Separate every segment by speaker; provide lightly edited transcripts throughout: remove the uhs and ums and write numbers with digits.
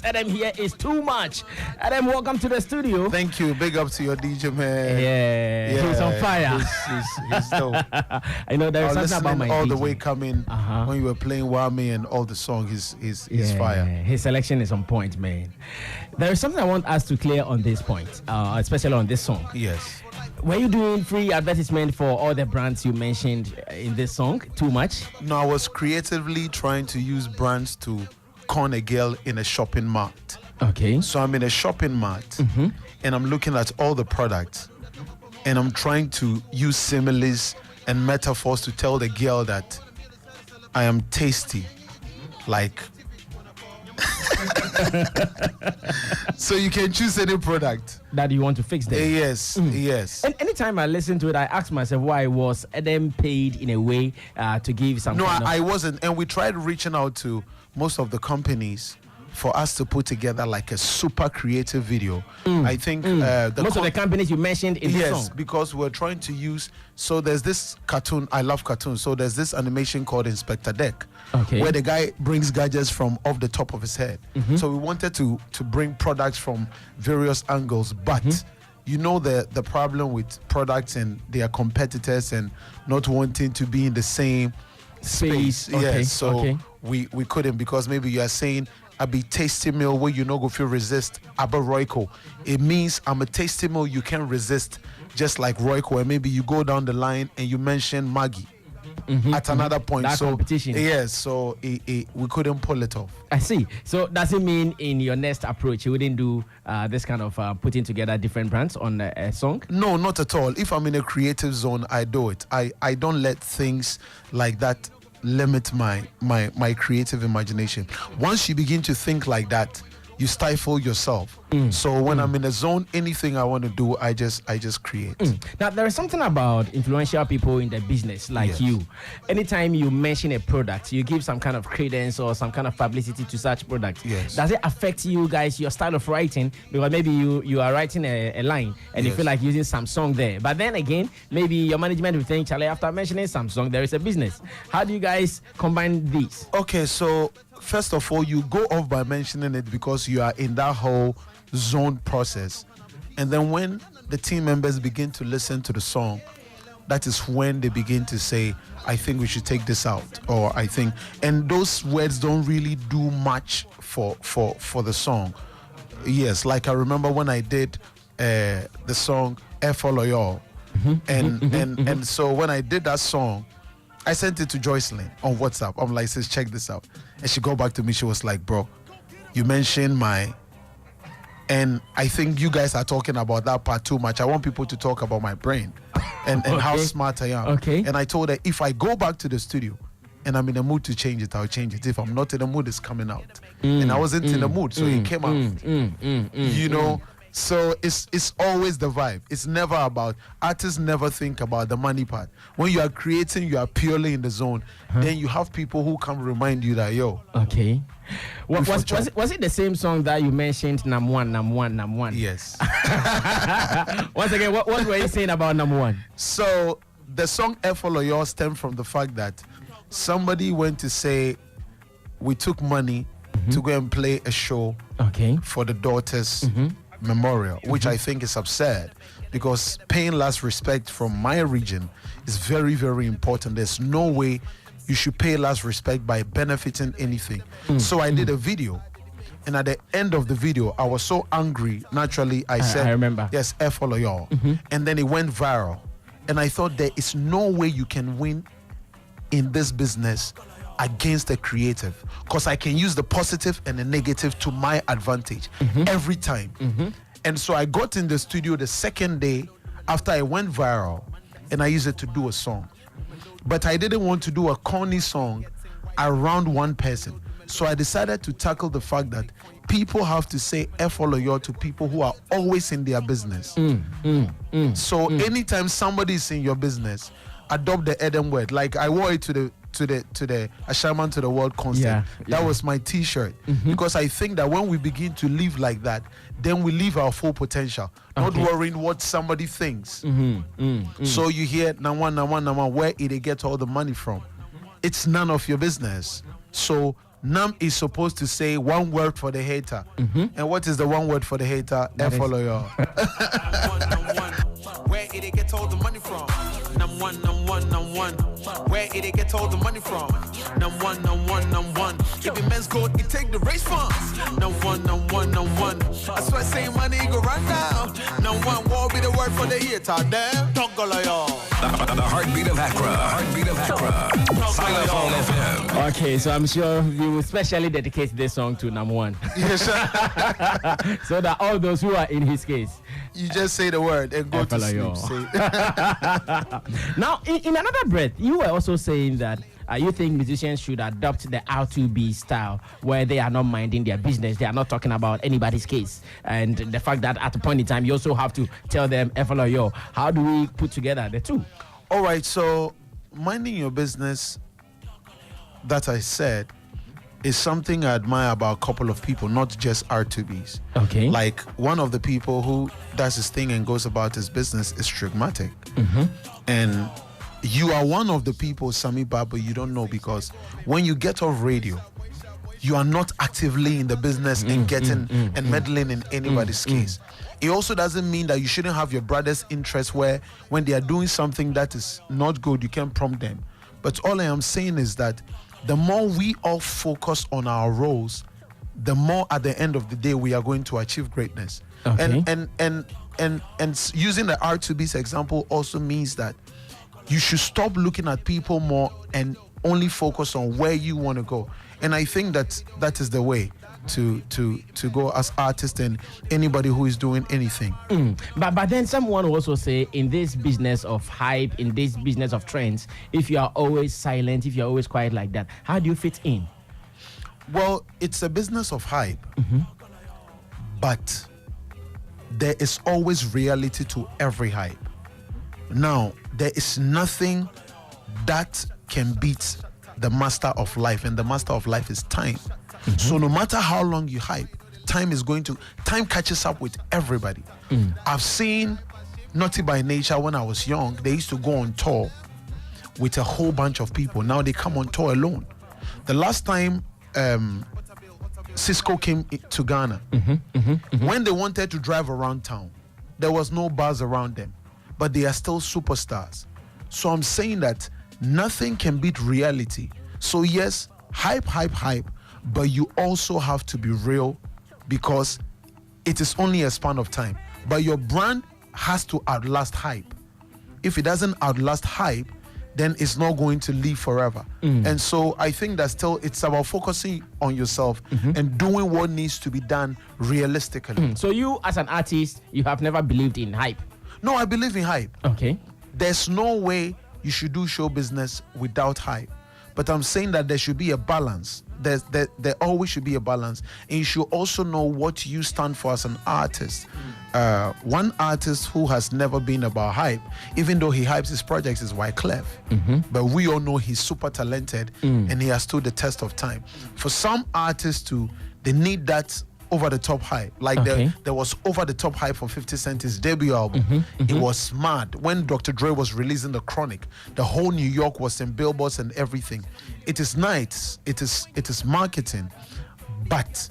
Speaker 1: Edem here is too much. Edem, welcome to the studio.
Speaker 2: Thank you. Big up to your DJ, man.
Speaker 1: Yeah. He's on fire.
Speaker 2: He's dope.
Speaker 1: I know there is something about my
Speaker 2: all
Speaker 1: DJ.
Speaker 2: the way coming when you were playing Wale and all the song. He's fire.
Speaker 1: His selection is on point, man. There is something I want us to clear on this point, especially on this song.
Speaker 2: Yes.
Speaker 1: Were you doing free advertisement for all the brands you mentioned in this song? Too much?
Speaker 2: No, I was creatively trying to use brands to con a girl in a shopping mart.
Speaker 1: Okay.
Speaker 2: So I'm in a shopping mart and I'm looking at all the products and I'm trying to use similes and metaphors to tell the girl that I am tasty. Like, so you can choose any product
Speaker 1: that you want to fix them.
Speaker 2: Yes.
Speaker 1: And anytime I listen to it, I ask myself why was Edem paid in a way to give some.
Speaker 2: No, I wasn't. And we tried reaching out to most of the companies for us to put together like a super creative video. I think
Speaker 1: most of the companies you mentioned in this song.
Speaker 2: Yes, because we're trying to use. So there's this cartoon. I love cartoons. So there's this animation called Inspector Deck, where the guy brings gadgets from off the top of his head. So we wanted to bring products from various angles, but you know the problem with products and their competitors and not wanting to be in the same space. Yes, so we couldn't, because maybe you are saying I be tasty meal where you no go feel resist Abba Royco. It means I'm a tasty meal you can resist, just like Royco. And maybe you go down the line and you mention Maggie at another point.
Speaker 1: That competition.
Speaker 2: Yes, so we couldn't pull it off.
Speaker 1: I see. So does it mean in your next approach you wouldn't do this kind of putting together different brands on a song?
Speaker 2: No, not at all. If I'm in a creative zone, I do it. I don't let things like that limit my creative imagination. Once you begin to think like that, you stifle yourself. So when I'm in a zone, anything I want to do, I just create.
Speaker 1: Now there is something about influential people in the business like you. Anytime you mention a product, you give some kind of credence or some kind of publicity to such product.
Speaker 2: Yes.
Speaker 1: Does it affect you guys, your style of writing? Because maybe you are writing a line and you feel like using Samsung there, but then again maybe your management will think, Charlie, after mentioning Samsung there is a business. How do you guys combine these?
Speaker 2: Okay, so first of all, you go off by mentioning it because you are in that whole zone process. And then when the team members begin to listen to the song, that is when they begin to say, I think we should take this out, or I think, and those words don't really do much for the song. Yes, like I remember when I did the song Follow Y'all, and so when I did that song, I sent it to Joycelyn on WhatsApp. I'm like, sis, check this out. And she go back to me. She was like, bro, you mentioned my... And I think you guys are talking about that part too much. I want people to talk about my brain and how smart I am. And I told her, if I go back to the studio and I'm in the mood to change it, I'll change it. If I'm not in the mood, it's coming out. And I wasn't in the mood, so it came out. You know? So it's always the vibe. It's never about, artists never think about the money part. When you are creating, you are purely in the zone. Then you have people who come remind you that, yo.
Speaker 1: Okay. Was it the same song that you mentioned, Nam One?
Speaker 2: Yes.
Speaker 1: Once again, what were you saying about Nam One?
Speaker 2: So the song Follow Y'all stemmed from the fact that somebody went to say, we took money to go and play a show for the daughters' memorial, which I think is absurd, because paying last respect from my region is very, very important. There's no way you should pay last respect by benefiting anything. So I did a video, and at the end of the video, I was so angry. Naturally, I said,
Speaker 1: I remember.
Speaker 2: Yes, Follow Y'all. And then it went viral. And I thought there is no way you can win in this business against a creative, because I can use the positive and the negative to my advantage every time. And so I got in the studio the second day after I went viral, and I used it to do a song. But I didn't want to do a corny song around one person. So I decided to tackle the fact that people have to say Follow Y'all to people who are always in their business. So anytime somebody is in your business, adopt the Edem word. Like I wore it to the A Shaman to the World concert. That was my t-shirt. Because I think that when we begin to live like that, then we live our full potential, not worrying what somebody thinks. So you hear Nawan, where did they get all the money from? It's none of your business. So Nam is supposed to say one word for the hater. And what is the one word for the hater? Follow y'all.
Speaker 3: Where did it get all the money from? Num one. Where did it get all the money from? Num one. If it men's gold, it take the race funds. Num one. I swear, say money go run down. Num one will be the word for the hater. Damn, talk all of y'all.
Speaker 4: The heartbeat of Accra. Xylophone FM.
Speaker 1: Okay, so I'm sure you will especially dedicate this song to number one.
Speaker 2: Yes,
Speaker 1: So that all those who are in his case.
Speaker 2: you just say the word and go to sleep.
Speaker 1: Now, in another breath, you were also saying that you think musicians should adopt the R2B style, where they are not minding their business, they are not talking about anybody's case, and the fact that at a point in time you also have to tell them FLO. How do we put together the two?
Speaker 2: All right, so minding your business, that I said, is something I admire about a couple of people, not just R2Bs.
Speaker 1: Okay.
Speaker 2: Like one of the people who does his thing and goes about his business is Strigmatic. And you are one of the people, Sami Baba, you don't know, because when you get off radio, you are not actively in the business and getting and meddling in anybody's case. It also doesn't mean that you shouldn't have your brother's interest, where when they are doing something that is not good, you can prompt them. But all I am saying is that the more we all focus on our roles, the more at the end of the day we are going to achieve greatness.
Speaker 1: Okay.
Speaker 2: And using the R2B's example also means that you should stop looking at people more and only focus on where you want to go. And I think that is the way to go as artists and anybody who is doing anything.
Speaker 1: But then someone will also say, in this business of hype, in this business of trends, if you are always silent, if you're always quiet like that, how do you fit in?
Speaker 2: Well, it's a business of hype, but there is always reality to every hype. Now, there is nothing that can beat the master of life, and the master of life is time. So no matter how long you hype, time catches up with everybody. I've seen Naughty by Nature when I was young. They used to go on tour with a whole bunch of people. Now they come on tour alone. The last time Cisco came to Ghana, when they wanted to drive around town, there was no buzz around them, but they are still superstars. So I'm saying that nothing can beat reality. So yes, hype, but you also have to be real, because it is only a span of time. But your brand has to outlast hype. If it doesn't outlast hype, then it's not going to live forever. And so I think that still it's about focusing on yourself and doing what needs to be done realistically.
Speaker 1: So you, as an artist, you have never believed in hype?
Speaker 2: No, I believe in hype.
Speaker 1: Okay.
Speaker 2: There's no way you should do show business without hype. But I'm saying that there should be a balance. There always should be a balance. And you should also know what you stand for as an artist. One artist who has never been about hype, even though he hypes his projects, is Wyclef. But we all know he's super talented and he has stood the test of time. For some artists they need that over-the-top hype. Like there was over-the-top hype for 50 Cent's debut album. It was mad. When Dr. Dre was releasing The Chronic, the whole New York was in billboards and everything. It is nice. It is marketing. But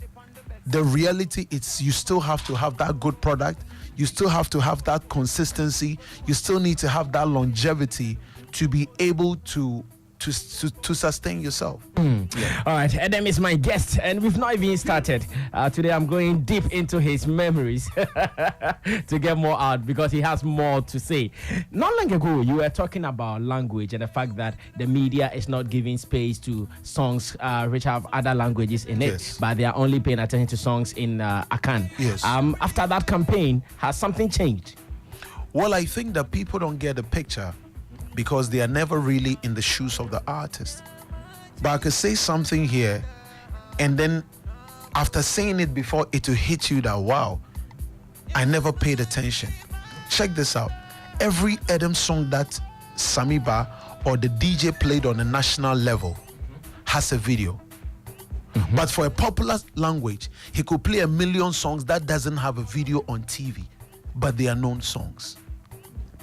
Speaker 2: the reality is you still have to have that good product. You still have to have that consistency. You still need to have that longevity to be able to sustain yourself.
Speaker 1: All right, Edem is my guest, and we've not even started. Today I'm going deep into his memories to get more out, because he has more to say. Not long ago, you were talking about language and the fact that the media is not giving space to songs which have other languages in it, but they are only paying attention to songs in Akan.
Speaker 2: Yes.
Speaker 1: After that campaign, has something changed?
Speaker 2: Well, I think that people don't get the picture because they are never really in the shoes of the artist. But I could say something here, and then after saying it before, it will hit you that, wow, I never paid attention. Check this out. Every Edem song that Samiba or the DJ played on a national level has a video. But for a popular language, he could play 1 million songs that doesn't have a video on TV, but they are known songs.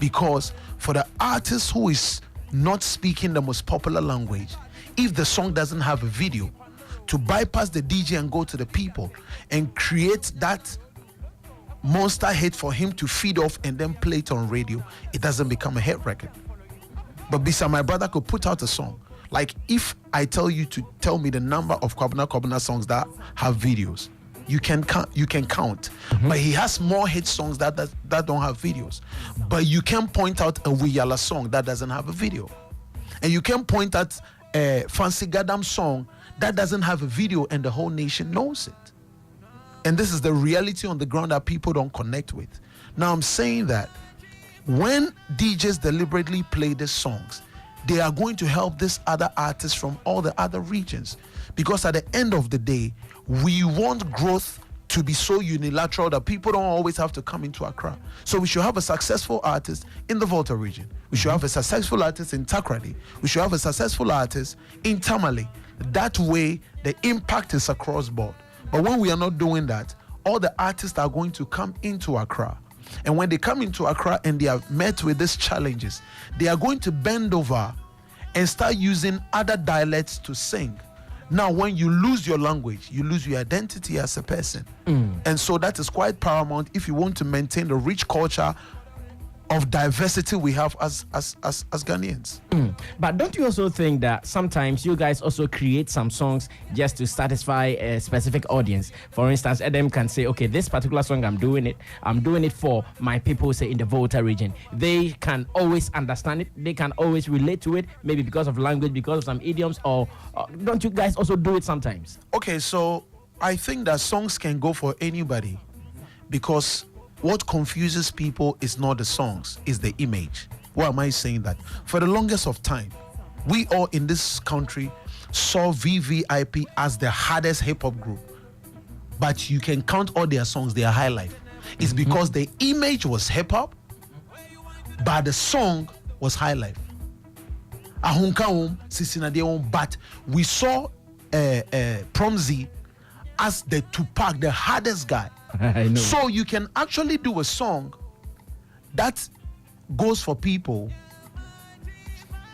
Speaker 2: Because for the artist who is not speaking the most popular language, if the song doesn't have a video, to bypass the DJ and go to the people and create that monster hit for him to feed off and then play it on radio, it doesn't become a hit record. But Bisa, my brother, could put out a song. Like if I tell you to tell me the number of Kwabena songs that have videos, you can count. But he has more hit songs that don't have videos. But you can point out a Wiyala song that doesn't have a video. And you can point out a Fancy Gadam song that doesn't have a video and the whole nation knows it. And this is the reality on the ground that people don't connect with. Now I'm saying that when DJs deliberately play these songs, they are going to help these other artists from all the other regions. Because at the end of the day, we want growth to be so unilateral that people don't always have to come into Accra. So we should have a successful artist in the Volta region. We should have a successful artist in Takrady. We should have a successful artist in Tamale. That way, the impact is across board. But when we are not doing that, all the artists are going to come into Accra. And when they come into Accra and they are met with these challenges, they are going to bend over and start using other dialects to sing. Now, when you lose your language, you lose your identity as a person. And so that is quite paramount if you want to maintain the rich culture of diversity we have as Ghanaians.
Speaker 1: But don't you also think that sometimes you guys also create some songs just to satisfy a specific audience? For instance, Edem can say, okay, this particular song, I'm doing it for my people, say in the Volta region. They can always understand it. They can always relate to it, maybe because of language, because of some idioms, or don't you guys also do it sometimes?
Speaker 2: Okay, so I think that songs can go for anybody, because what confuses people is not the songs, it's the image. Why am I saying that? For the longest of time, we all in this country saw VVIP as the hardest hip-hop group. But you can count all their songs, they are high life. It's because the image was hip-hop, but the song was high life. But we saw Promzi as the Tupac, the hardest guy.
Speaker 1: I know.
Speaker 2: So you can actually do a song that goes for people,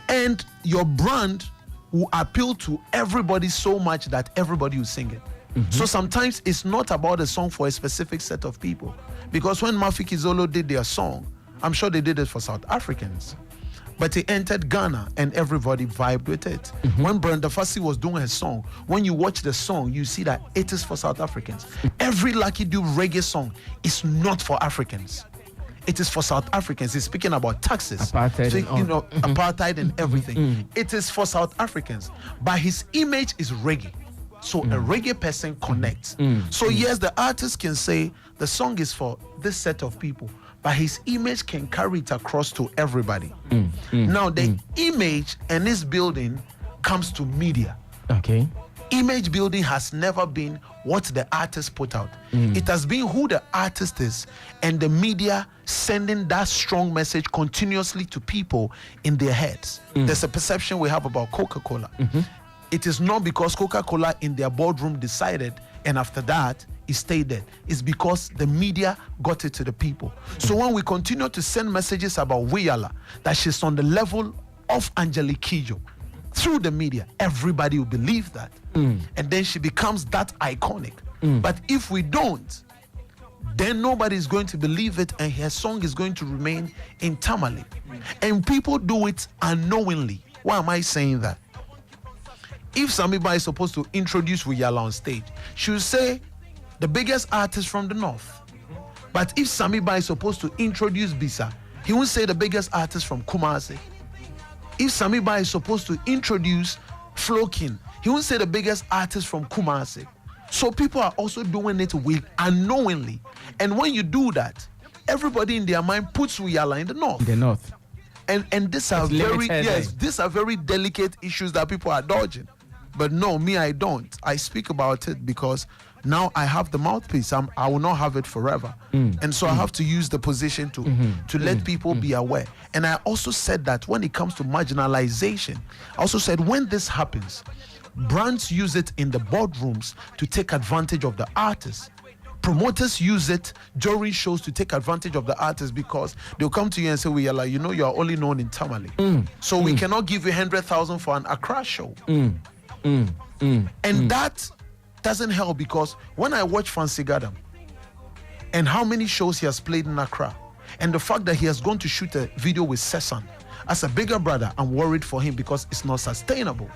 Speaker 2: and your brand will appeal to everybody so much that everybody will sing it. So sometimes it's not about a song for a specific set of people. Because when Mafiki Zolo did their song, I'm sure they did it for South Africans. But it entered Ghana and everybody vibed with it. When Brenda Fassie was doing her song, when you watch the song, you see that it is for South Africans. Every Lucky Dube reggae song is not for Africans. It is for South Africans. It's speaking about taxes,
Speaker 1: apartheid,
Speaker 2: so, apartheid and everything. It is for South Africans. But his image is reggae. So a reggae person connects. So yes, the artist can say the song is for this set of people, but his image can carry it across to everybody. Now, the image and its building comes to media.
Speaker 1: Okay.
Speaker 2: Image building has never been what the artist put out. It has been who the artist is and the media sending that strong message continuously to people in their heads. There's a perception we have about Coca-Cola. It is not because Coca-Cola in their boardroom decided and after that it stayed there. It's because the media got it to the people. So when we continue to send messages about Wiyala, that she's on the level of Angelique Kidjo through the media, everybody will believe that. And then she becomes that iconic. But if we don't, then nobody is going to believe it and her song is going to remain in Tamale. And people do it unknowingly. Why am I saying that? If Samiba is supposed to introduce Wiyala on stage, she will say the biggest artist from the north. But if Samiba is supposed to introduce Bisa, he won't say the biggest artist from Kumasi. If Samiba is supposed to introduce Flokin, he won't say the biggest artist from Kumasi. So people are also doing it unknowingly. And when you do that, everybody in their mind puts Wiyala in the north.
Speaker 1: In the north.
Speaker 2: And these are these are very delicate issues that people are dodging. But no, me, I don't. I speak about it because now I have the mouthpiece. I will not have it forever. And so I have to use the position to let people be aware. And I also said that when it comes to marginalization, I also said when this happens, brands use it in the boardrooms to take advantage of the artists. Promoters use it during shows to take advantage of the artists because they'll come to you and say, Wiyala, you are only known in Tamale. So we cannot give you 100,000 for an Accra show. And that doesn't help, because when I watch Fancy Gadam and how many shows he has played in Accra, and the fact that he has gone to shoot a video with Sessan, as a bigger brother, I'm worried for him because it's not sustainable.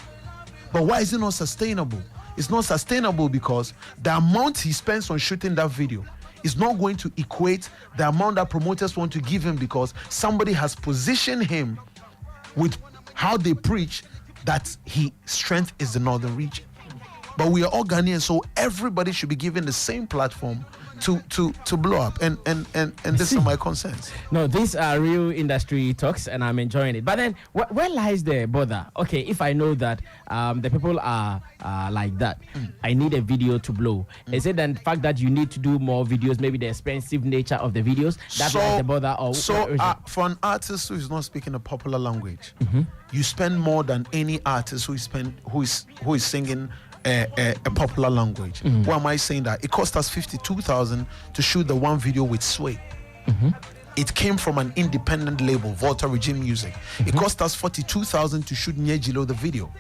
Speaker 2: But why is it not sustainable? It's not sustainable because the amount he spends on shooting that video is not going to equate the amount that promoters want to give him, because somebody has positioned him with how they preach that his strength is the northern region. But we are all Ghanaians, so everybody should be given the same platform to blow up, and this is my concerns.
Speaker 1: No, these are real industry talks, and I'm enjoying it. But then, where lies the bother? Okay, if I know that the people are like that, I need a video to blow. Is it the fact that you need to do more videos? Maybe the expensive nature of the videos that's the bother? Or
Speaker 2: for an artist who is not speaking a popular language, you spend more than any artist who is singing a popular language. Why am I saying that? It cost us 52,000 to shoot the one video with Sway. It came from an independent label, Volta Regime Music. It cost us 42,000 to shoot Nyejilo the video.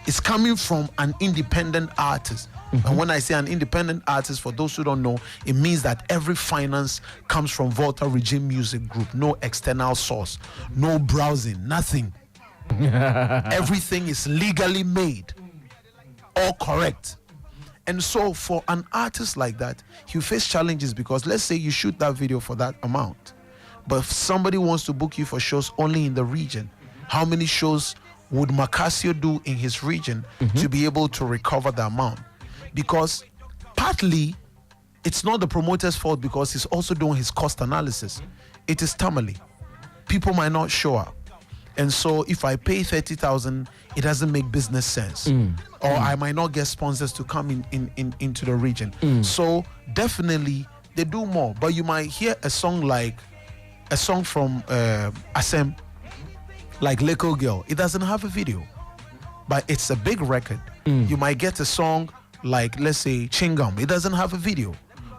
Speaker 2: It's coming from an independent artist. And when I say an independent artist, for those who don't know, it means that every finance comes from Volta Regime Music Group. No external source, no browsing, nothing. Everything is legally made. All correct. And so for an artist like that, you face challenges, because let's say you shoot that video for that amount, but if somebody wants to book you for shows only in the region, how many shows would Macasio do in his region to be able to recover the amount? Because partly it's not the promoter's fault, because he's also doing his cost analysis. It is Tamale. People might not show up. And so if I pay 30,000, it doesn't make business sense. Or I might not get sponsors to come into the region. So definitely they do more. But you might hear a song from Asem, like Leko Girl. It doesn't have a video, but it's a big record. You might get a song like, let's say, Chingam. It doesn't have a video,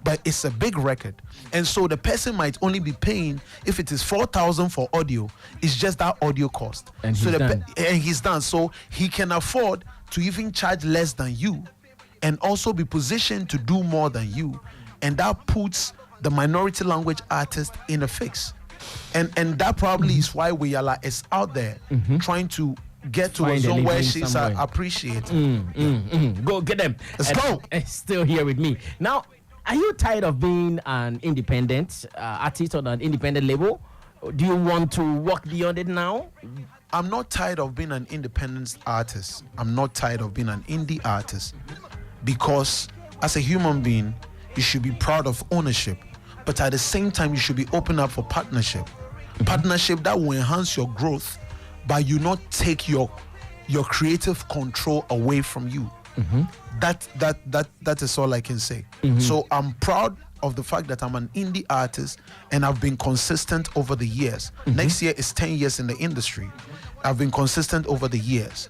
Speaker 2: but it's a big record. And so the person might only be paying, if it is 4,000 for audio, it's just that audio cost.
Speaker 1: And
Speaker 2: he's done. So he can afford to even charge less than you, and also be positioned to do more than you. And that puts the minority language artist in a fix. And that probably is why Wale is out there trying to get to a zone where she's appreciated.
Speaker 1: Go get them.
Speaker 2: Let's go.
Speaker 1: Still here with me. Now, are you tired of being an independent artist on an independent label? Do you want to walk beyond it now?
Speaker 2: I'm not tired of being an independent artist. I'm not tired of being an indie artist, because as a human being, you should be proud of ownership, but at the same time, you should be open up for partnership. Partnership that will enhance your growth, but you not take your creative control away from you. That is all I can say. So I'm proud of the fact that I'm an indie artist, and I've been consistent over the years. Next year is 10 years in the industry. I've been consistent over the years,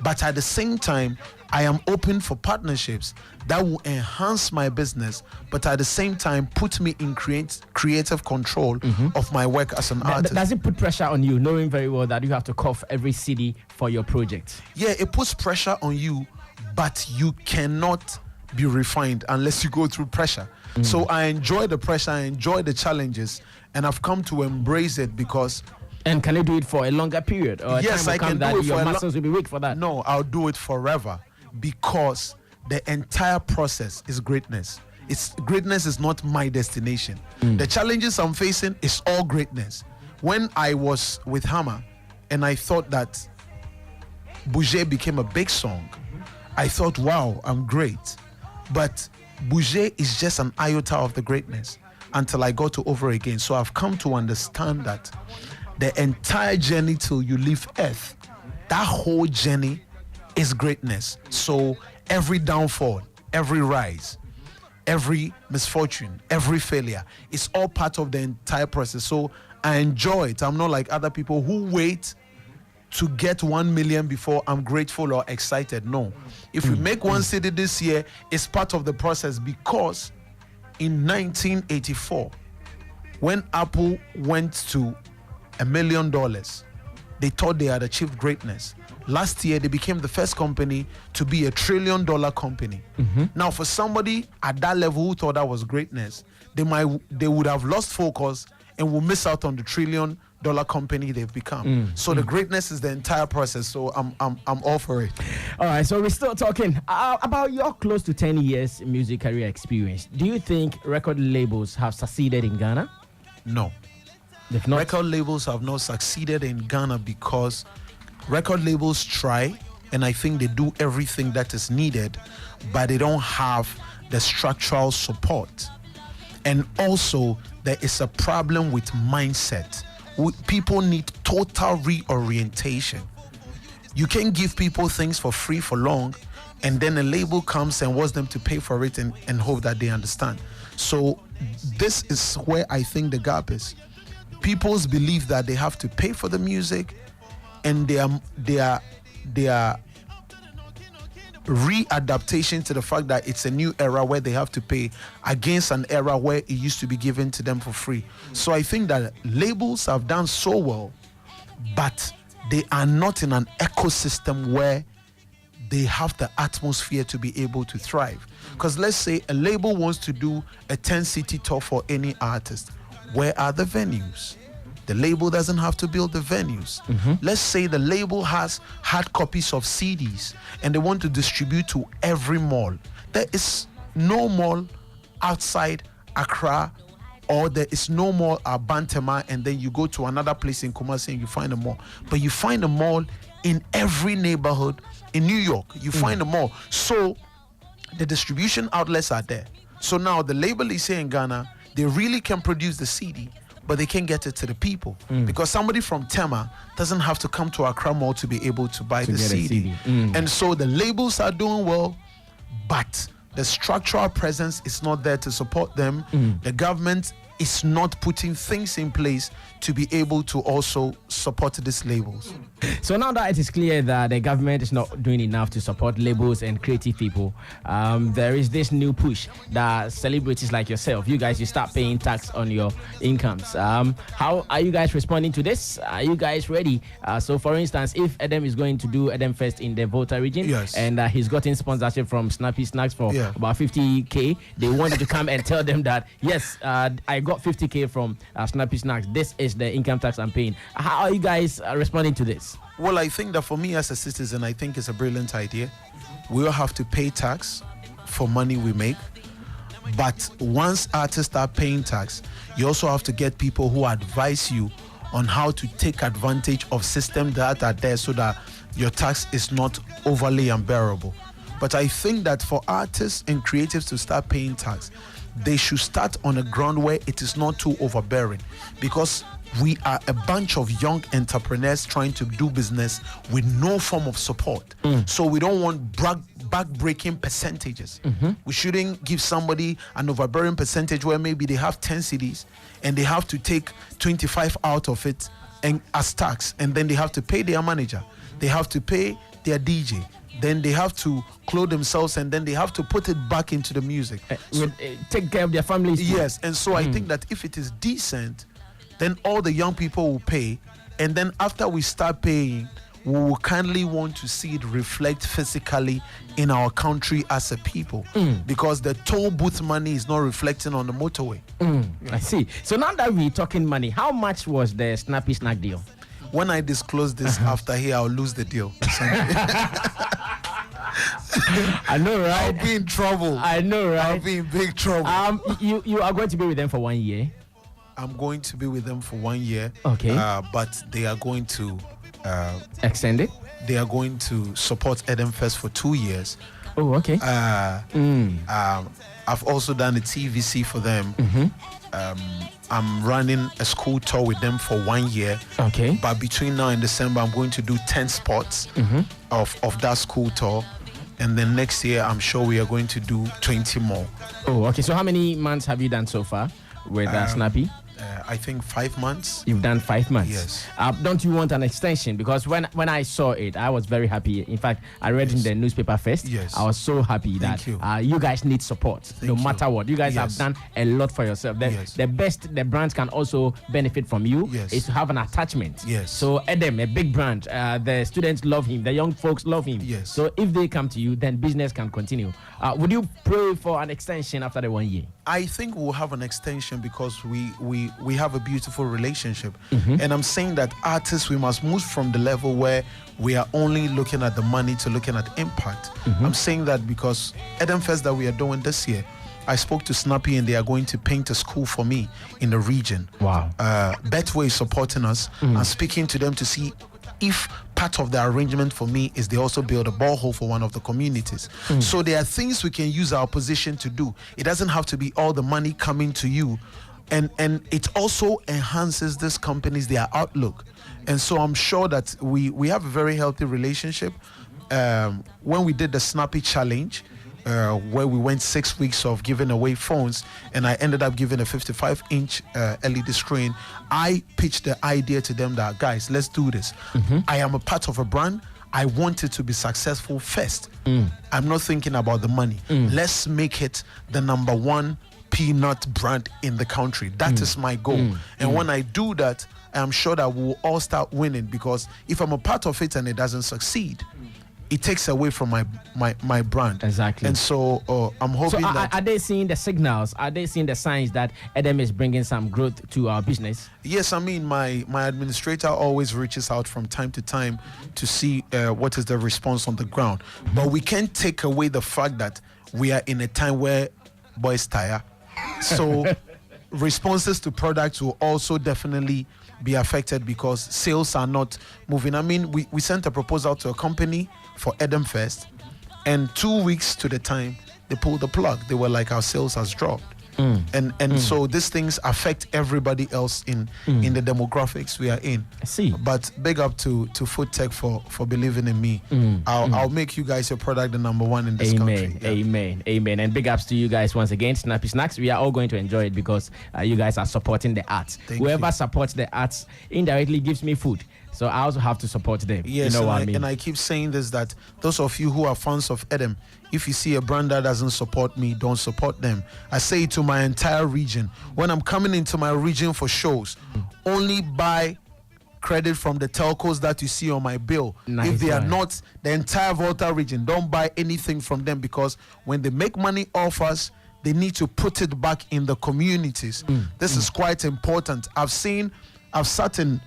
Speaker 2: but at the same time, I am open for partnerships that will enhance my business, but at the same time put me in creative control of my work as an artist.
Speaker 1: Does it put pressure on you, knowing very well that you have to cough every city for your project?
Speaker 2: Yeah, it puts pressure on you, but you cannot be refined unless you go through pressure. So I enjoy the pressure, I enjoy the challenges, and I've come to embrace it because...
Speaker 1: And can you do it for a longer period? Or
Speaker 2: yes, I can do it
Speaker 1: your muscles will be weak for that?
Speaker 2: No, I'll do it forever, because the entire process is greatness. Greatness is not my destination. The challenges I'm facing is all greatness. When I was with Hammer and I thought that Bouger became a big song, I thought, wow, I'm great. But Bouger is just an iota of the greatness until I got to Over Again. So I've come to understand that the entire journey till you leave Earth, that whole journey is greatness. So every downfall, every rise, every misfortune, every failure, it's all part of the entire process. So I enjoy it. I'm not like other people who wait to get 1 million before I'm grateful or excited. No. If we make 1 city this year, it's part of the process, because in 1984, when Apple went to $1 million, they thought they had achieved greatness. Last year, they became the first company to be $1 trillion company. Now, for somebody at that level who thought that was greatness, they would have lost focus and will miss out on the $1 trillion company they've become. So the greatness is the entire process. So I'm all for it.
Speaker 1: All right, so we're still talking about your close to 10 years music career experience. Do you think record labels have succeeded in Ghana?
Speaker 2: No.
Speaker 1: They've not.
Speaker 2: Record labels have not succeeded in Ghana because record labels try, and I think they do everything that is needed, but they don't have the structural support. And also, there is a problem with mindset. People need total reorientation. You can't give people things for free for long, and then a label comes and wants them to pay for it and hope that they understand. So this is where I think the gap is. People's believe that they have to pay for the music, and they are readaptation to the fact that it's a new era where they have to pay against an era where it used to be given to them for free. So I think that labels have done so well, but they are not in an ecosystem where they have the atmosphere to be able to thrive. Because let's say a label wants to do a 10-city tour for any artist. Where are the venues? The label doesn't have to build the venues. Let's say the label has hard copies of CDs and they want to distribute to every mall. There is no mall outside Accra, or there is no mall at Bantama, and then you go to another place in Kumasi and you find a mall. But you find a mall in every neighborhood in New York. You find a mall. So the distribution outlets are there. So now the label is here in Ghana, they really can produce the CD, but they can't get it to the people because somebody from Tema doesn't have to come to Accra Mall to be able to buy the CD. And so the labels are doing well, but the structural presence is not there to support them. The government is not putting things in place to be able to also support these labels.
Speaker 1: So now that it is clear that the government is not doing enough to support labels and creative people, there is this new push that celebrities like yourself, you guys, you start paying tax on your incomes. How are you guys responding to this? Are you guys ready? So for instance, if Edem is going to do Edem Fest in the Volta region,
Speaker 2: yes,
Speaker 1: and he's gotten sponsorship from Snappy Snacks for about 50K, they wanted to come and tell them that, yes, I got 50K from Snappy Snacks. This is the income tax I'm paying. How are you guys responding to this?
Speaker 2: Well, I think that for me as a citizen, I think it's a brilliant idea. We all have to pay tax for money we make. But once artists start paying tax, you also have to get people who advise you on how to take advantage of systems that are there so that your tax is not overly unbearable. But I think that for artists and creatives to start paying tax, they should start on a ground where it is not too overbearing, because we are a bunch of young entrepreneurs trying to do business with no form of support. So we don't want back-breaking percentages. We shouldn't give somebody an overbearing percentage where maybe they have 10 CDs and they have to take 25 out of it and as tax, and then they have to pay their manager, they have to pay their DJ, then they have to clothe themselves, and then they have to put it back into the music.
Speaker 1: Take care of their families.
Speaker 2: Yes, and so I think that if it is decent, then all the young people will pay, and then after we start paying, we will kindly want to see it reflect physically in our country as a people, because the toll booth money is not reflecting on the motorway.
Speaker 1: I see. So now that we're talking money, how much was the Snappy Snack deal?
Speaker 2: When I disclose this after here, I'll lose the deal.
Speaker 1: I know, right?
Speaker 2: I'll be in trouble.
Speaker 1: I know, right?
Speaker 2: I'll be in big trouble.
Speaker 1: You are going to be with them for 1 year?
Speaker 2: I'm going to be with them for 1 year.
Speaker 1: Okay.
Speaker 2: But they are going to
Speaker 1: extend it.
Speaker 2: They are going to support Edem Fest for 2 years.
Speaker 1: Oh, okay.
Speaker 2: I've also done a TVC for them. I'm running a school tour with them for 1 year.
Speaker 1: Okay.
Speaker 2: But between now and December, I'm going to do 10 spots of that school tour. And then next year, I'm sure we are going to do 20 more.
Speaker 1: Oh, okay. So how many months have you done so far with Snappy?
Speaker 2: I think 5 months.
Speaker 1: You've done 5 months.
Speaker 2: Yes.
Speaker 1: Don't you want an extension? Because when I saw it, I was very happy. In fact, I read in the newspaper first.
Speaker 2: Yes.
Speaker 1: I was so happy that you guys need support no matter what. You guys have done a lot for yourself. The best the brands can also benefit from you is to have an attachment.
Speaker 2: Yes.
Speaker 1: So Edem, a big brand, the students love him, the young folks love him.
Speaker 2: Yes.
Speaker 1: So if they come to you, then business can continue. Would you pray for an extension after the 1 year?
Speaker 2: I think we'll have an extension because we have a beautiful relationship. And I'm saying that artists, we must move from the level where we are only looking at the money to looking at impact. I'm saying that because Edem Fest that we are doing this year, I spoke to Snappy and they are going to paint a school for me in the region.
Speaker 1: Wow.
Speaker 2: Betway is supporting us and speaking to them to see if part of the arrangement for me is they also build a borehole for one of the communities. So there are things we can use our position to do. It doesn't have to be all the money coming to you. And it also enhances these companies, their outlook. And so I'm sure that we have a very healthy relationship. When we did the Snappy Challenge, where we went 6 weeks of giving away phones, and I ended up giving a 55-inch LED screen, I pitched the idea to them that, guys, let's do this. I am a part of a brand. I want it to be successful first. I'm not thinking about the money. Let's make it the #1 peanut brand in the country. That is my goal. And when I do that, I'm sure that we'll all start winning, because if I'm a part of it and it doesn't succeed, it takes away from my brand.
Speaker 1: Exactly.
Speaker 2: And so I'm hoping that...
Speaker 1: Are they seeing the signals? Are they seeing the signs that Edem is bringing some growth to our business?
Speaker 2: Yes, I mean, my administrator always reaches out from time to time to see what is the response on the ground. But we can't take away the fact that we are in a time where boys tire. So responses to products will also definitely be affected because sales are not moving. I mean, we sent a proposal to a company for Edem Fest, and 2 weeks to the time they pulled the plug. They were like, our sales has dropped. And so these things affect everybody else in the demographics we are in.
Speaker 1: I see.
Speaker 2: But big up to Food Tech for believing in me. I'll make you guys your product the #1 in this country. Yeah.
Speaker 1: Amen. And big ups to you guys once again. Snappy Snacks, we are all going to enjoy it because you guys are supporting the arts. Whoever supports the arts indirectly gives me food. So I also have to support them.
Speaker 2: Yes,
Speaker 1: you know what I mean?
Speaker 2: And I keep saying this, that those of you who are fans of Edem, if you see a brand that doesn't support me, don't support them. I say it to my entire region. When I'm coming into my region for shows, only buy credit from the telcos that you see on my bill.
Speaker 1: Nice.
Speaker 2: If they are not the entire Volta region, don't buy anything from them, because when they make money off us, they need to put it back in the communities. This is quite important. I've sat in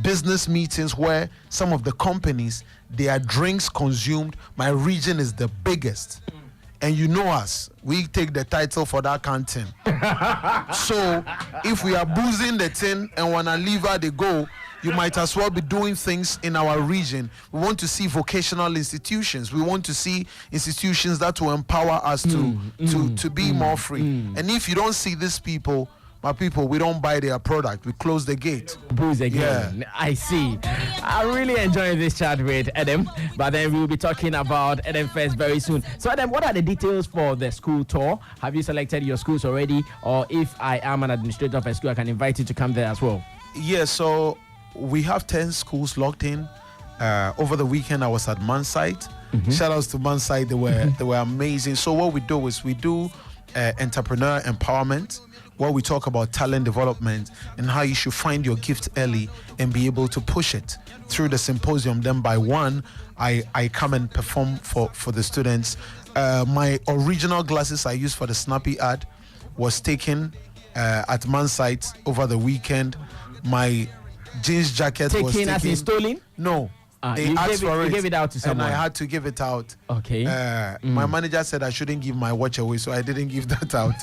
Speaker 2: business meetings where some of the companies, their drinks consumed, my region is the biggest. And you know us, we take the title for that canteen. So if we are boozing the tin and when a liver they go, you might as well be doing things in our region. We want to see vocational institutions. We want to see institutions that will empower us to be more free. And if you don't see these people, my people, we don't buy their product. We close the gate.
Speaker 1: Booze again. Yeah. I see. I really enjoyed this chat with Edem, but then we'll be talking about Edem Fest very soon. So Edem, what are the details for the school tour? Have you selected your schools already? Or if I am an administrator of a school, I can invite you to come there as well?
Speaker 2: Yeah, so we have 10 schools locked in. Over the weekend, I was at Mansite. Shout outs to Mansite. They were amazing. So what we do is we do entrepreneur empowerment, where we talk about talent development and how you should find your gift early and be able to push it through the symposium. Then by 1, I come and perform for the students. My original glasses I used for the Snappy ad was taken at Mansite over the weekend. My jeans jacket was taken.
Speaker 1: As in stolen?
Speaker 2: No. They asked for it.
Speaker 1: You gave it out to someone.
Speaker 2: And I had to give it out.
Speaker 1: Okay.
Speaker 2: My manager said I shouldn't give my watch away, so I didn't give that out.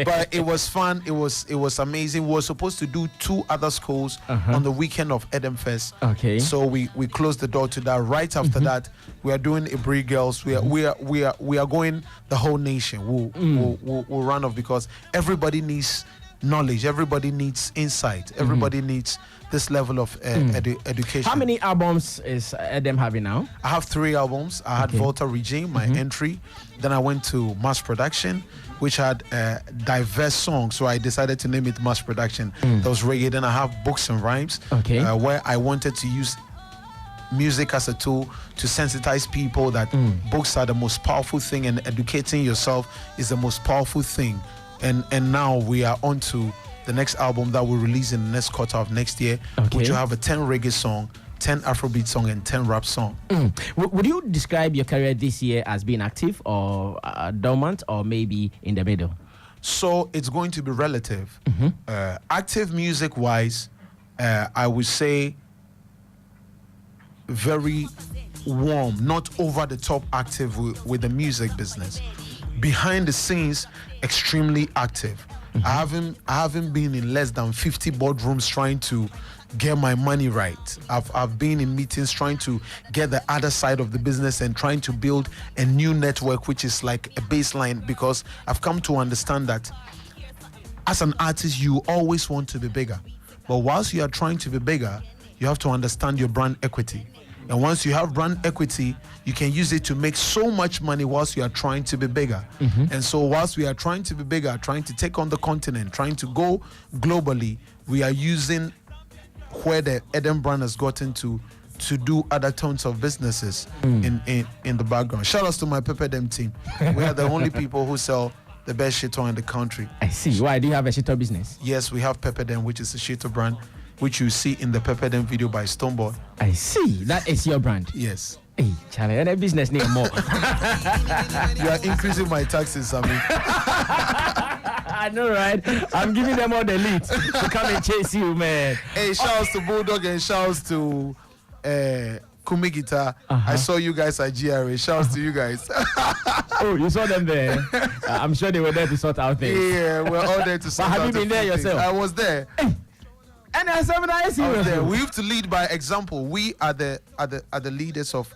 Speaker 2: But it was fun. It was amazing. We were supposed to do 2 other schools on the weekend of Edem Fest.
Speaker 1: Okay.
Speaker 2: So we closed the door to that. Right after that, we are doing Ibri Girls. We are going the whole nation. We'll run off, because everybody needs knowledge. Everybody needs insight. Everybody needs this level of education.
Speaker 1: How many albums is Edem having now?
Speaker 2: I have 3 albums. I had Volta Regime, my entry. Then I went to mass production, which had diverse songs. So I decided to name it Mass Production. That was reggae. Then I have Books and Rhymes, where I wanted to use music as a tool to sensitize people that books are the most powerful thing, and educating yourself is the most powerful thing. And now we are on to the next album that we'll release in the next quarter of next year, which will have a 10 reggae song, 10 Afrobeat song, and 10 rap song.
Speaker 1: Would you describe your career this year as being active or dormant, or maybe in the middle?
Speaker 2: So it's going to be relative. Active music wise, I would say very warm, not over the top active with the music business. Behind the scenes, extremely active. I haven't been in less than 50 boardrooms trying to get my money right. I've been in meetings trying to get the other side of the business and trying to build a new network, which is like a baseline, because I've come to understand that as an artist, you always want to be bigger. But whilst you are trying to be bigger, you have to understand your brand equity. And once you have brand equity, you can use it to make so much money whilst you are trying to be bigger. And so whilst we are trying to be bigger, trying to take on the continent, trying to go globally, we are using where the Edem brand has gotten to do other tons of businesses in the background. Shout out to my Edem team. We are the only people who sell the best shitter in the country.
Speaker 1: I see. Why? Do you have a shitter business?
Speaker 2: Yes, we have Edem, which is a shitter brand, which you see in the Edem video by Stoneboy.
Speaker 1: I see. That is your brand.
Speaker 2: Yes.
Speaker 1: Hey, Charlie, and a business name more.
Speaker 2: You are increasing my taxes, Sammy.
Speaker 1: I know, right? I'm giving them all the leads to come and chase you, man.
Speaker 2: Hey, shouts to Bulldog and shouts to Kumi Guitar. I saw you guys at GRA. Shouts to you guys.
Speaker 1: Oh, you saw them there? I'm sure they were there to sort out things.
Speaker 2: Yeah, we're all there to sort out.
Speaker 1: But have you been there yourself?
Speaker 2: I was there.
Speaker 1: And I
Speaker 2: there. We have to lead by example. We are the leaders of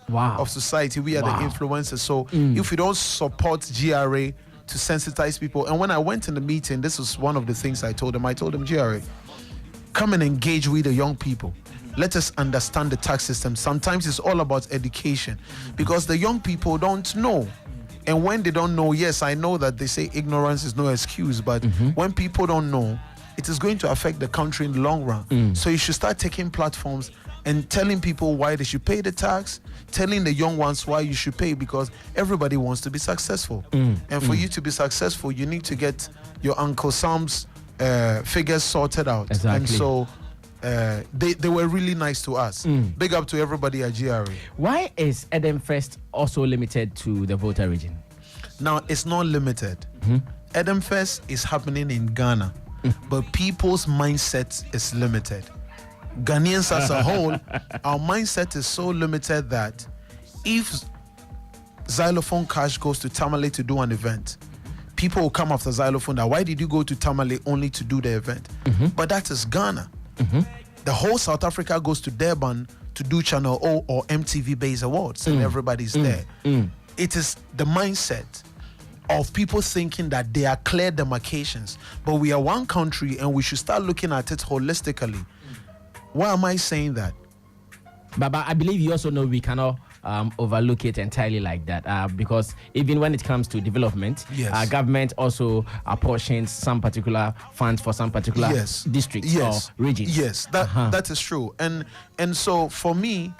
Speaker 2: society. We are the influencers. So if we don't support GRA to sensitize people, and when I went in the meeting, this was one of the things I told them. I told them, GRA, come and engage with the young people. Let us understand the tax system. Sometimes it's all about education, because the young people don't know. And when they don't know, yes, I know that they say ignorance is no excuse, but when people don't know, it is going to affect the country in the long run. So you should start taking platforms and telling people why they should pay the tax, telling the young ones why you should pay, because everybody wants to be successful. And for you to be successful, you need to get your Uncle Sam's figures sorted out.
Speaker 1: Exactly.
Speaker 2: And so they were really nice to us. Big up to everybody at GRA.
Speaker 1: Why is Edem Fest also limited to the Volta region?
Speaker 2: Now, it's not limited. Edem Fest is happening in Ghana. But people's mindset is limited. Ghanaians as a whole, our mindset is so limited that if Xylophone Cash goes to Tamale to do an event, people will come after Xylophone that why did you go to Tamale only to do the event? But that is Ghana. The whole South Africa goes to Durban to do Channel O or MTV-based awards, and everybody's there. It is the mindset of people thinking that they are clear demarcations, but we are one country and we should start looking at it holistically. Why am I saying that?
Speaker 1: But I believe you also know we cannot overlook it entirely like that, because even when it comes to development, government also apportions some particular funds for some particular districts or regions.
Speaker 2: Yes, that is true. And so for me,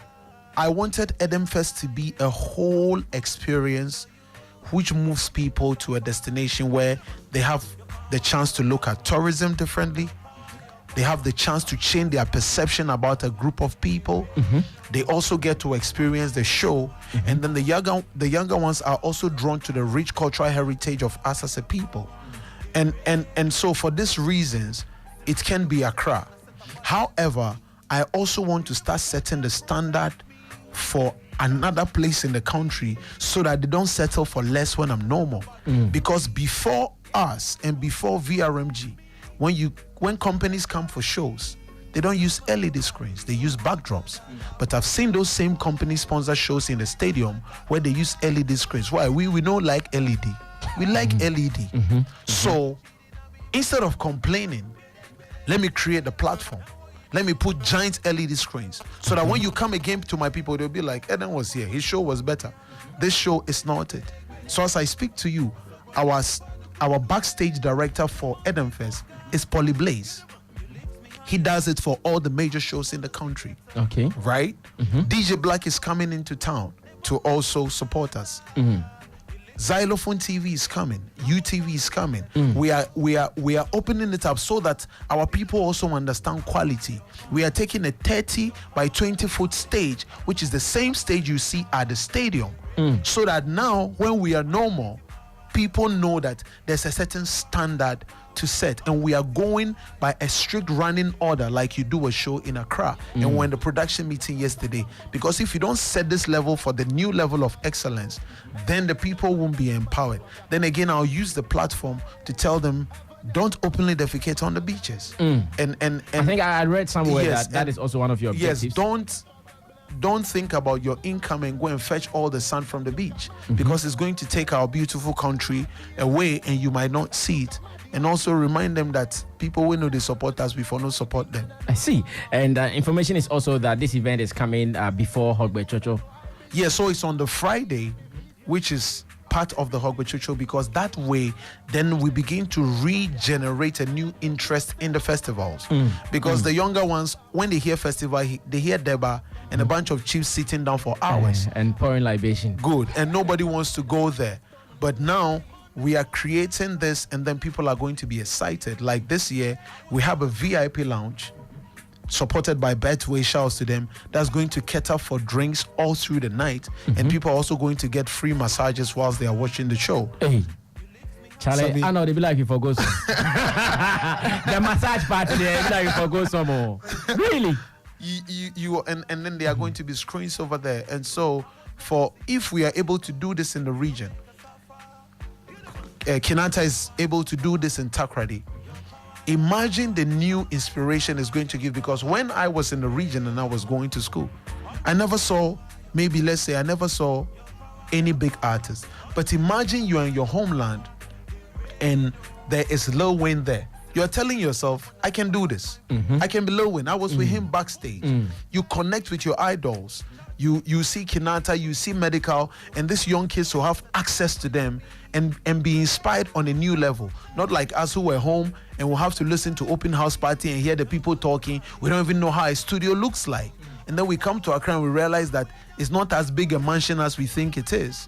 Speaker 2: I wanted Edem Fest to be a whole experience which moves people to a destination where they have the chance to look at tourism differently. They have the chance to change their perception about a group of people. They also get to experience the show. And then the younger ones are also drawn to the rich cultural heritage of us as a people. And so for these reasons, it can be Accra. However, I also want to start setting the standard for another place in the country so that they don't settle for less when I'm normal. Because before us and before VRMG, when companies come for shows, they don't use LED screens, they use backdrops. But I've seen those same companies sponsor shows in the stadium where they use LED screens. Why? We don't like LED. We like LED. So instead of complaining, let me create the platform. Let me put giant LED screens so that when you come again to my people, they'll be like, Edem was here. His show was better. This show is not it. So as I speak to you, our our backstage director for Edem Fest is Polly Blaze. He does it for all the major shows in the country.
Speaker 1: Okay.
Speaker 2: Right? DJ Black is coming into town to also support us. Xylophone TV is coming. UTV is coming. We are opening it up so that our people also understand quality. We are taking a 30 by 20-foot stage, which is the same stage you see at the stadium, so that now when we are normal, people know that there's a certain standard to set, and we are going by a strict running order like you do a show in Accra. And we're in the production meeting yesterday, because if you don't set this level for the new level of excellence, then the people won't be empowered. Then again, I'll use the platform to tell them, don't openly defecate on the beaches. And
Speaker 1: I think I read somewhere
Speaker 2: yes,
Speaker 1: that is also one of your objectives.
Speaker 2: Yes, don't think about your income and go and fetch all the sand from the beach, because it's going to take our beautiful country away and you might not see it. And also remind them that people will know they support us before no support them.
Speaker 1: I see. And information is also that this event is coming before Hogbe Chocho.
Speaker 2: Yeah, so it's on the Friday, which is part of the Hogbe Chocho, because that way then we begin to regenerate a new interest in the festivals. Because the younger ones, when they hear festival, they hear Deba and a bunch of chiefs sitting down for hours
Speaker 1: and pouring libation.
Speaker 2: Good. And nobody wants to go there. But now we are creating this, and then people are going to be excited. Like this year, we have a VIP lounge supported by Betway, shouts to them, that's going to cater for drinks all through the night. And people are also going to get free massages whilst they are watching the show.
Speaker 1: Hey. Charlie, I know they be like you for go some. The massage party, they be like you for go some more. Really?
Speaker 2: And then there are going to be screens over there. And so, if we are able to do this in the region, Kinata is able to do this in Takrady. Imagine the new inspiration it's going to give, because when I was in the region and I was going to school, I never saw any big artist. But imagine you're in your homeland and there is Lil Wayne there. You're telling yourself, I can do this. I can be Lil Wayne. I was with him backstage. You connect with your idols. You see Kinata, you see Medical, and these young kids will have access to them and be inspired on a new level. Not like us who were home and will have to listen to open house party and hear the people talking. We don't even know how a studio looks like. And then we come to Accra and we realize that it's not as big a mansion as we think it is.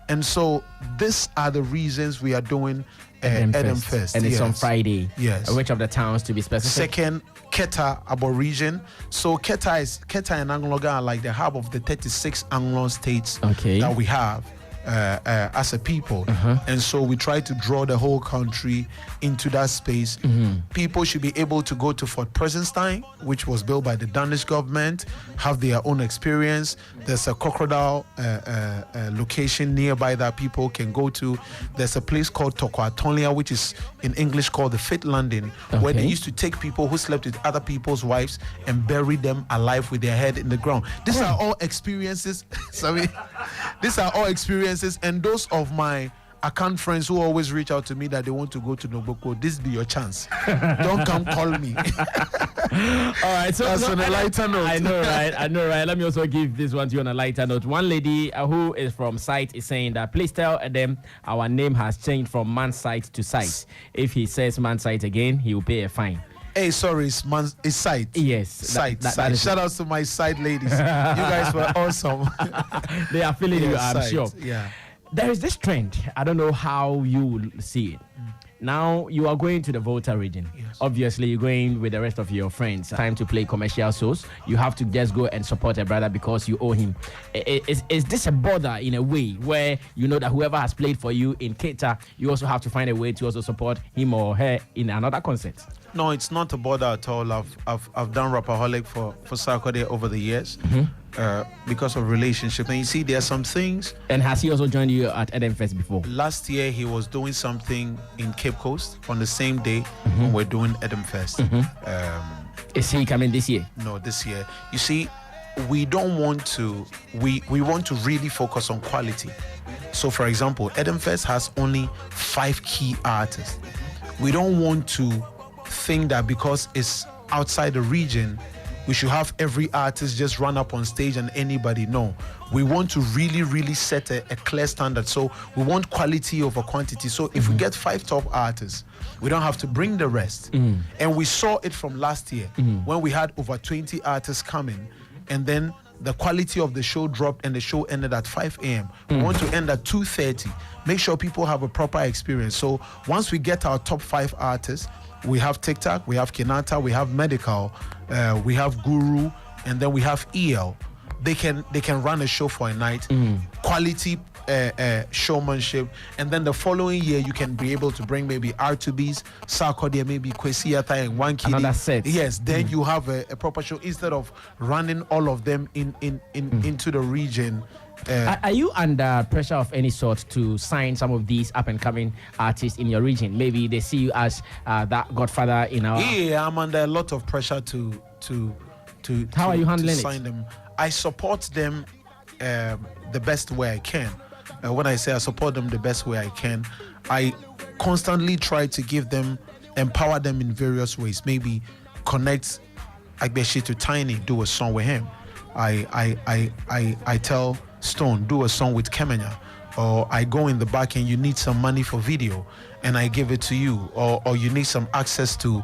Speaker 2: And so these are the reasons we are doing Edem Fest.
Speaker 1: And it's on Friday.
Speaker 2: Yes.
Speaker 1: Which of the towns, to be specific?
Speaker 2: Second, Keta Aboriginal. So Keta and Angloga are like the hub of the 36 Anglo states that we have as a people. And so we try to draw the whole country into that space. People should be able to go to Fort Presenstein, which was built by the Danish government, have their own experience. There's a crocodile location nearby that people can go to. There's a place called Tokwatonia, which is in English called the Fit London, where they used to take people who slept with other people's wives and bury them alive with their head in the ground. These are all experiences. These are all experiences, and those of my account friends who always reach out to me that they want to go to Noboko, this be your chance. Don't come call me.
Speaker 1: All right, so
Speaker 2: that's on a lighter note.
Speaker 1: I know, right? Let me also give this one to you on a lighter note. One lady who is from site is saying that please tell them our name has changed from man site to site. If he says man site again, he will pay a fine.
Speaker 2: Hey, sorry, it's site.
Speaker 1: Yes.
Speaker 2: Site. Shout out to my site ladies. You guys were awesome.
Speaker 1: They are feeling you, I'm sure.
Speaker 2: Yeah.
Speaker 1: There is this trend. I don't know how you will see it. Now you are going to the Volta region.
Speaker 2: Yes.
Speaker 1: Obviously, you're going with the rest of your friends. Time to play commercial shows. You have to just go and support a brother because you owe him. Is this a bother in a way where you know that whoever has played for you in Keita, you also have to find a way to also support him or her in another concert?
Speaker 2: No, it's not a bother at all. I've done Rapaholic for Sark over the years because of relationship. And you see, there are some things.
Speaker 1: And has he also joined you at Edem Fest before?
Speaker 2: Last year, he was doing something in Cape Coast on the same day when we're doing Edem Fest.
Speaker 1: Is he coming this year?
Speaker 2: No, this year. You see, we don't want to. We want to really focus on quality. So, for example, Edem Fest has only 5 key artists. We don't want to think that because it's outside the region, we should have every artist just run up on stage and anybody. No, we want to really, really set a clear standard. So we want quality over quantity. So if we get 5 top artists, we don't have to bring the rest. And we saw it from last year when we had over 20 artists coming, and then the quality of the show dropped and the show ended at 5 a.m. We want to end at 2:30. Make sure people have a proper experience. So once we get our top 5 artists, we have TikTok, we have Kinata, we have Medical, we have Guru, and then we have EL. They can run a show for a night, quality showmanship, and then the following year you can be able to bring maybe R2Bs, Sark, maybe Kwesiata and One Kid.
Speaker 1: Another set.
Speaker 2: Yes, then you have a proper show instead of running all of them into the region.
Speaker 1: Are you under pressure of any sort to sign some of these up and coming artists in your region? Maybe they see you as that godfather in our.
Speaker 2: Yeah, I'm under a lot of pressure to
Speaker 1: How are you handling
Speaker 2: sign them. I support them the best way I can. When I say I support them the best way I can, I constantly try to give them, empower them in various ways. Maybe connect Ayigbe to Tiny, do a song with him. I tell Stone, do a song with Kemenya. Or I go in the back and you need some money for video and I give it to you. Or you need some access to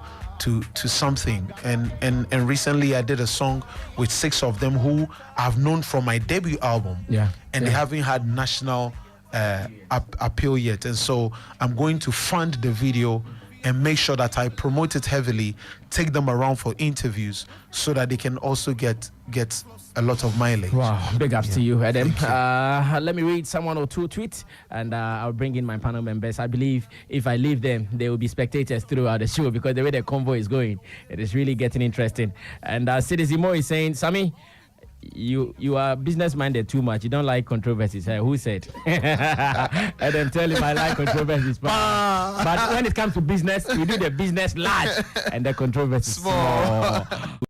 Speaker 2: something. And recently I did a song with 6 of them who I've known from my debut album. And they haven't had national appeal yet. And so I'm going to fund the video and make sure that I promote it heavily, take them around for interviews so that they can also get a lot of mileage.
Speaker 1: Wow, big ups to you, Edem. Let me read someone or two tweets, and I'll bring in my panel members. I believe if I leave them, they will be spectators throughout the show because the way the convo is going, it is really getting interesting. And Citizen Mo is saying, Sammy, you are business-minded too much. You don't like controversies. Who said? And then tell him I like controversies. But when it comes to business, we do the business large and the controversies small.